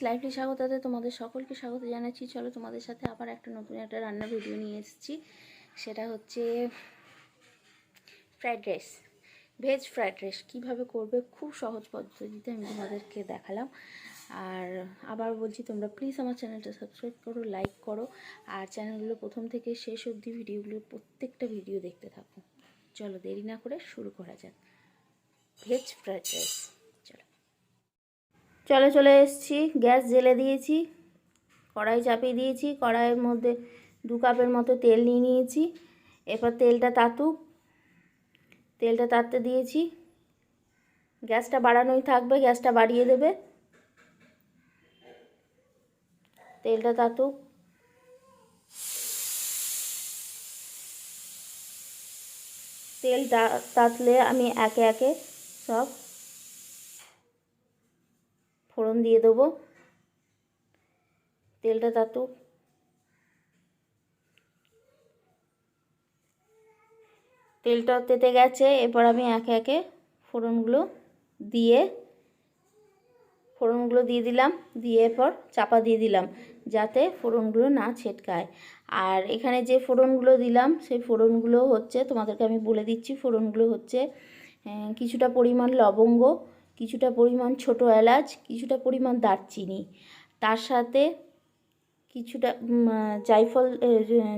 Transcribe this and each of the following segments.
Lively স্বাগতাতে তোমাদের সকলকে স্বাগত জানাচ্ছি। চলো তোমাদের সাথে আবার নতুন একটা রান্নার ভিডিও নিয়ে এসেছি। সেটা হচ্ছে fried rice, veg fried rice কীভাবে করবে খুব সহজ পদ্ধতিতে আমি তোমাদেরকে দেখালাম। আর আবার বলছি, তোমরা প্লিজ আমার চ্যানেলটা সাবস্ক্রাইব করো, লাইক করো, আর চ্যানেলগুলো প্রথম থেকে শেষ অবধি ভিডিওগুলো প্রত্যেকটা ভিডিও দেখতে থাকো। চলো দেরি না করে শুরু করা যাক ভেজ ফ্রাইড রাইস। চলে এসেছি, গ্যাস জ্বেলে দিয়েছি, কড়াই চাপিয়ে দিয়েছি। কড়াইয়ের মধ্যে 2 কাপের মতো তেল নিয়ে নিয়েছি। এরপর তেলটা তাতুক, তেলটা তাততে দিয়েছি। গ্যাসটা বাড়ানোই থাকবে, গ্যাসটা বাড়িয়ে দেবে। তেলটা তাতুক, তেল তাতলে আমি একে একে সব ফোড়ন দিয়ে দেবো। তেলটা তাতুক, তেলটা তেতে গেছে। এরপর আমি একে একে ফোড়নগুলো দিয়ে দিলাম, দিয়ে এরপর চাপা দিয়ে দিলাম যাতে ফোড়নগুলো না ছেটকায়। আর এখানে যে ফোড়নগুলো দিলাম সেই ফোড়নগুলো হচ্ছে, তোমাদেরকে আমি বলে দিচ্ছি, ফোড়নগুলো হচ্ছে কিছুটা পরিমাণ লবঙ্গ, কিছুটা পরিমাণ ছোটো এলাচ, কিছুটা পরিমাণ দারচিনি, তার সাথে কিছুটা জায়ফল,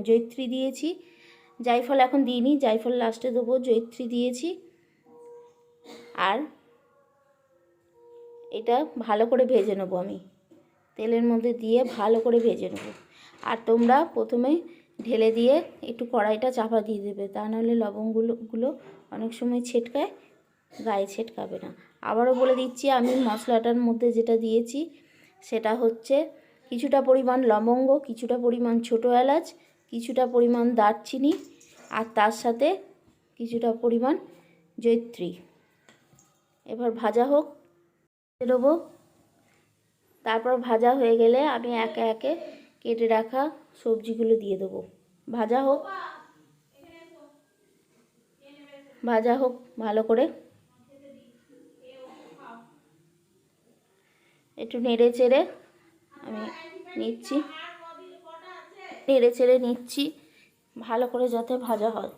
জয়িত্রী দিয়েছি। জায়ফল এখন দিইনি, জায়ফল লাস্টে দেবো। জয়িত্রী দিয়েছি। আর এটা ভালো করে ভেজে নেবো, আমি তেলের মধ্যে দিয়ে ভালো করে ভেজে নেবো। আর তোমরা প্রথমে ঢেলে দিয়ে একটু কড়াইটা চাপা দিয়ে দেবে, তা নাহলে লবঙ্গগুলো অনেক সময় ছেটকায়, গায়ে ছেটকাবে না। আবারও বলে দিচ্ছি, আমি মশলাটার মধ্যে যেটা দিয়েছি সেটা হচ্ছে কিছুটা পরিমাণ লবঙ্গ, কিছুটা পরিমাণ ছোটো এলাচ, কিছুটা পরিমাণ দারচিনি, আর তার সাথে কিছুটা পরিমাণ জয়িত্রী। এবার ভাজা হোক, দেবো। তারপর ভাজা হয়ে গেলে আমি একে একে কেটে রাখা সবজিগুলো দিয়ে দেবো। ভাজা হোক ভালো করে, একটু নেড়ে চেড়ে আমি নিচ্ছি ভালো করে, যাতে ভাজা হয়।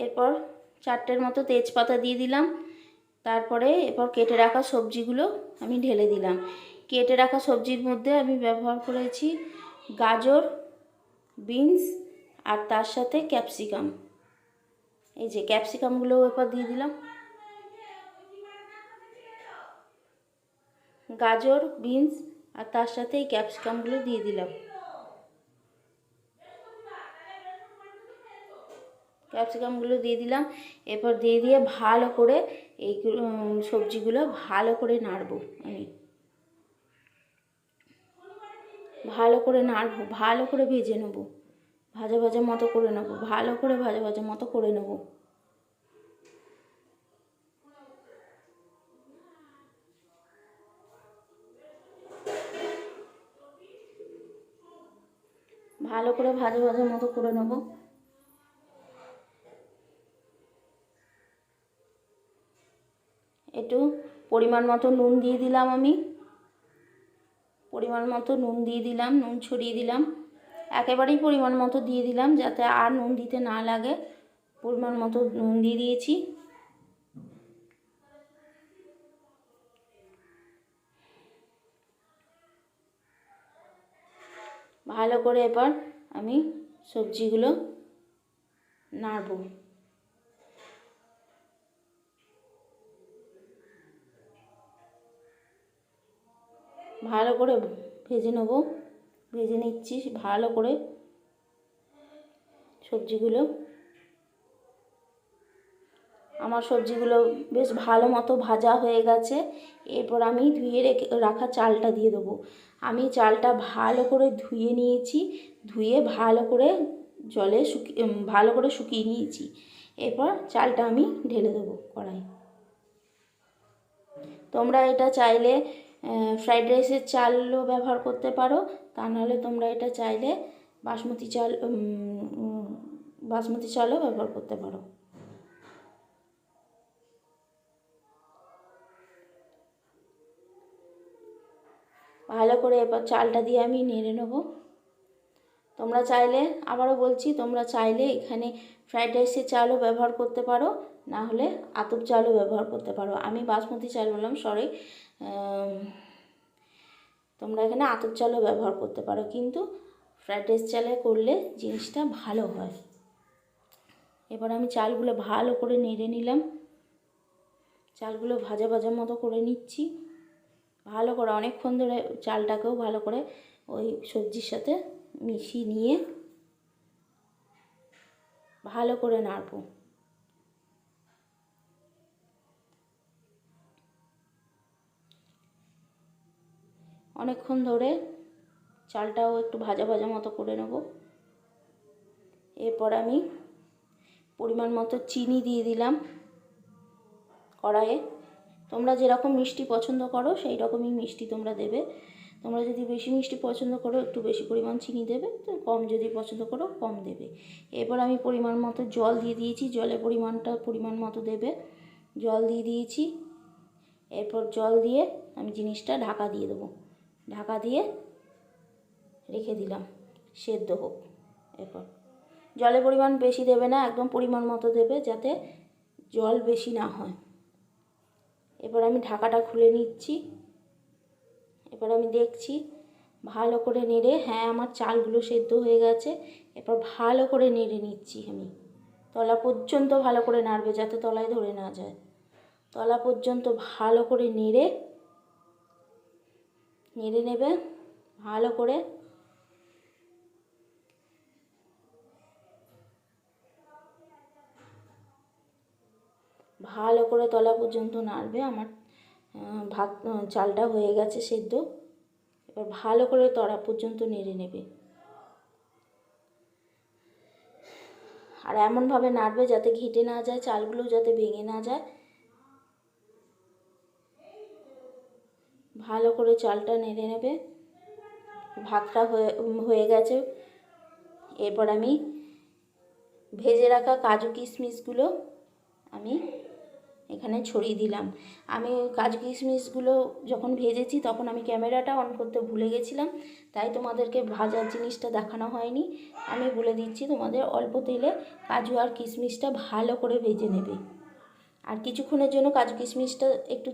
এরপর 4টের মতো তেজপাতা দিয়ে দিলাম। তারপরে এরপর কেটে রাখা সবজিগুলো আমি ঢেলে দিলাম। কেটে রাখা সবজির মধ্যে আমি ব্যবহার করেছি গাজর, বিনস, আর তার সাথে ক্যাপসিকাম। এই যে ক্যাপসিকামগুলো এরপর দিয়ে দিলাম। গাজর, বিনস আর তার সাথে এই ক্যাপসিকামগুলো দিয়ে দিলাম। ক্যাপসিকামগুলো দিয়ে দিলাম। এরপর দিয়ে ভালো করে এই সবজিগুলো ভালো করে নাড়বো। আমি ভালো করে নাড়বো, ভালো করে ভেজে নেবো, ভাজা মতো করে নেবো, ভালো করে ভাজা মতো করে নেবো। ভালো করে ভাজা মতো করে নেবো। একটু পরিমাণ মতো নুন দিয়ে দিলাম, আমি পরিমাণ মতো নুন দিয়ে দিলাম, নুন ছড়িয়ে দিলাম, একেবারেই পরিমাণ মতো দিয়ে দিলাম যাতে আর নুন দিতে না লাগে। পরিমাণ মতো নুন দিয়ে দিয়েছি। ভালো করে এবার আমি সবজিগুলো নাড়বো। ভালো করে ভেজে নেব, ভেজে নিচ্ছি ভালো করে সবজিগুলো। আমার সবজিগুলো বেশ ভালো মতো ভাজা হয়ে গেছে। এরপর আমি ধুয়ে রাখা চালটা দিয়ে দেবো। আমি চালটা ভালো করে ধুয়ে নিয়েছি, ধুয়ে ভালো করে জলে ভালো করে শুকিয়ে নিয়েছি। এরপর চালটা আমি ঢেলে দেবো কড়াই। তোমরা এটা চাইলে ফ্রাইড রাইসের চালও ব্যবহার করতে পারো, তা নাহলে তোমরা এটা চাইলে বাসমতি চালও ব্যবহার করতে পারো। ভালো করে এবার চালটা দিয়ে আমি নেড়ে নেব। তোমরা চাইলে, আবারও বলছি, তোমরা চাইলে এখানে ফ্রাইড রাইসের চালও ব্যবহার করতে পারো, না হলে আতপ চালও ব্যবহার করতে পারো। আমি বাসমতি চাল বললাম, সরি, তোমরা এখানে আতপ চালও ব্যবহার করতে পারো, কিন্তু ফ্রাইড রাইস চালে করলে জিনিসটা ভালো হয়। এবার আমি চালগুলো ভালো করে নেড়ে নিলাম, চালগুলো ভাজা ভাজা মতো করে নিচ্ছি ভালো করে। অনেকক্ষণ ধরে চালটাকেও ভালো করে ওই সবজির সাথে মিশিয়ে নিয়ে ভালো করে নাড়বো। অনেকক্ষণ ধরে চালটাও একটু ভাজা ভাজা মতো করে নেব। এরপর আমি পরিমাণ মতো চিনি দিয়ে দিলাম কড়াইয়ে। তোমরা যেরকম মিষ্টি পছন্দ করো সেই রকমই মিষ্টি তোমরা দেবে। তোমরা যদি বেশি মিষ্টি পছন্দ করো একটু বেশি পরিমাণ চিনি দেবে, তো কম যদি পছন্দ করো কম দেবে। এরপর আমি পরিমাণ মতো জল দিয়ে দিয়েছি, জলের পরিমাণ মতো দেবে। জল দিয়ে দিয়েছি। এরপর জল দিয়ে আমি জিনিসটা ঢাকা দিয়ে দেবো। ঢাকা দিয়ে রেখে দিলাম সেদ্ধ হোক। এরপর জলের পরিমাণ বেশি দেবে না, একদম পরিমাণ মতো দেবে, যাতে জল বেশি না হয়। এবার আমি ঢাকাটা খুলে নিচ্ছি। এবার আমি দেখছি ভালো করে নেড়ে, হ্যাঁ আমার চালগুলো সেদ্ধ হয়ে গেছে। এরপর ভালো করে নেড়ে নিচ্ছি আমি, তলা পর্যন্ত ভালো করে নাড়বে যাতে তলায় ধরে না যায়। তলা পর্যন্ত ভালো করে নেড়ে নেবে ভালো করে। ভালো করে তলা পর্যন্ত নাড়বে। আমার চালটা হয়ে গেছে সেদ্ধ। এবার ভালো করে তলা পর্যন্ত নেড়ে নেবে, আর এমনভাবে নাড়বে যাতে ঘেটে না যায়, চালগুলো যাতে ভেঙে না যায়। ভালো করে চালটা নেড়ে নেবে। ভাতটা হয়ে গেছে। এরপর আমি ভেজে রাখা কাজু কিশমিশগুলো আমি এখানে ছড়িয়ে দিলাম। আমি কাজু কিশমিশগুলো যখন ভেজেছি তখন আমি ক্যামেরাটা অন করতে ভুলে গেছিলাম, তাই তোমাদেরকে ভাজার জিনিসটা দেখানো হয়নি। আমি বলে দিচ্ছি তোমাদের, অল্প তেলে কাজু আর কিশমিশটা ভালো করে ভেজে নেবে। আর কিছুক্ষণের জন্য কাজু কিশমিশটা একটু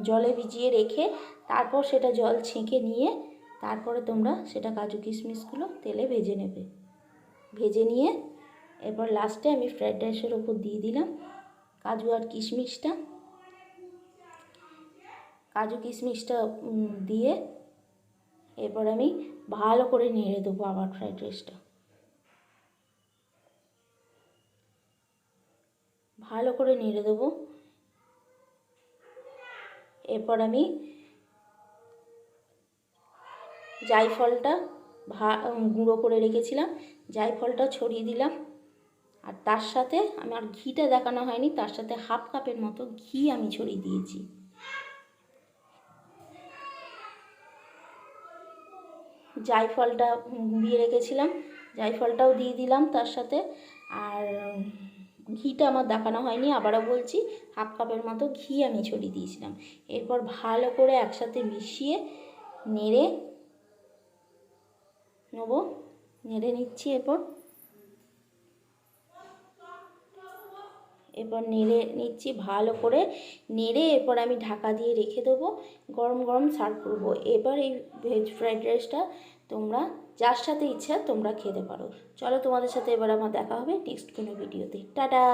জলে ভিজিয়ে রেখে তারপর সেটা জল ছেঁকে নিয়ে তারপরে তোমরা সেটা কাজু কিশমিশগুলো তেলে ভেজে নেবে। ভেজে নিয়ে এরপর লাস্টে আমি ফ্রাইড রাইসের ওপর দিয়ে দিলাম কাজু আর কিশমিশটা। কাজু কিশমিশটা দিয়ে এরপর আমি ভালো করে নেড়ে দেবো আবার ফ্রাইড রাইসটা। ভালো করে নেড়ে দেবো। এরপর আমি জায়ফলটা গুঁড়ো করে রেখেছিলাম, জায়ফলটা ছড়িয়ে দিলাম। আর তার সাথে আমার ঘিটা দেখানো হয়নি, তার সাথে হাফ কাপের মতো ঘি আমি ছড়িয়ে দিয়েছি। জায়ফলটা গুঁড়িয়ে রেখেছিলাম, জায়ফলটাও দিয়ে দিলাম তার সাথে। আর ঘিটা আমার দেখানো হয়নি, আবারও বলছি, হাফ কাপের মতো ঘি আমি ছড়িয়ে দিয়েছিলাম। এরপর ভালো করে একসাথে মিশিয়ে নেড়ে নেব। নেড়ে নিচ্ছি। এরপর নেড়ে নিচ্ছি ভালো করে। নেড়ে এরপর আমি ঢাকা দিয়ে রেখে দেবো, গরম গরম সার্ভ করবো। এবার এই ভেজ ফ্রাইড রাইসটা তোমরা যার সাথে ইচ্ছা তোমরা খেতে পারো। চলো তোমাদের সাথে এবার আমার দেখা হবে নেক্সট কোনো ভিডিওতে। টাটা।